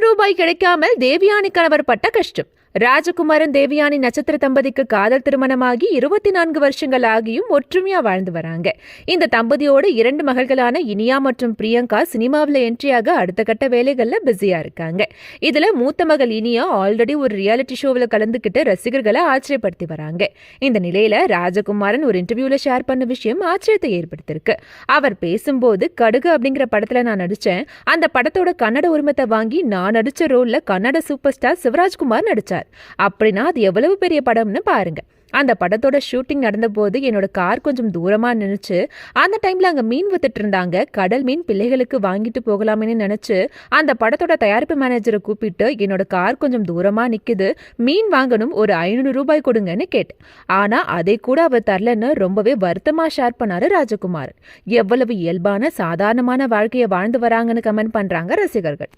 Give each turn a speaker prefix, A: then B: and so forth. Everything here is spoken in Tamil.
A: ரூபாய் கிடைக்காமல் தேவயானி கணவர் பட்ட கஷ்டம். ராஜகுமாரன் தேவயானி நட்சத்திர தம்பதிக்கு காதல் திருமணமாகி 24 வருஷங்கள் ஆகியும் ஒற்றுமையா வாழ்ந்து வராங்க. இந்த தம்பதியோட 2 மகள்களான இனியா மற்றும் பிரியங்கா சினிமாவில் என்ட்ரியாக அடுத்த கட்ட வேலைகள்ல பிஸியா இருக்காங்க. இதுல மூத்த மகள் இனியா ஆல்ரெடி ஒரு ரியாலிட்டி ஷோவில் கலந்துகிட்டு ரசிகர்களை ஆச்சரியப்படுத்தி வராங்க. இந்த நிலையில ராஜகுமாரன் ஒரு இன்டர்வியூல ஷேர் பண்ண விஷயம் ஆச்சரியத்தை ஏற்படுத்திருக்கு. அவர் பேசும்போது கடுகு அப்படிங்கிற படத்துல நான் நடிச்சேன். அந்த படத்தோட கன்னட உரிமத்தை வாங்கி நான் நடிச்ச ரோல்ல கன்னட சூப்பர் ஸ்டார் சிவராஜ்குமார் நடிச்சார். அப்படின்னா அது எவ்வளவு பெரிய படம்னு பாருங்க. அந்த படத்தோட ஷூட்டிங் நடந்த போது என்னோட கார் கொஞ்சம் தூரமா நினைச்சு அந்த டைம்ல அங்க மீன் வித்துட்டு இருந்தாங்க. கடல் மீன் பிள்ளைகளுக்கு வாங்கிட்டு போகலாமே நினைச்சு அந்த படத்தோட தயாரிப்பு மேனேஜரை கூப்பிட்டு என்னோட கார் கொஞ்சம் தூரமா நிக்குது, மீன் வாங்கணும், ஒரு 500 ரூபாய் கொடுங்கன்னு கேட்டேன். ஆனா அதை கூட அவர் தரலன்னு ரொம்பவே வருத்தமா ஷேர் பண்ணாரு ராஜகுமார். எவ்வளவு இயல்பான சாதாரணமான வாழ்க்கையை வாழ்ந்து வராங்கன்னு கமெண்ட் பண்றாங்க ரசிகர்கள்.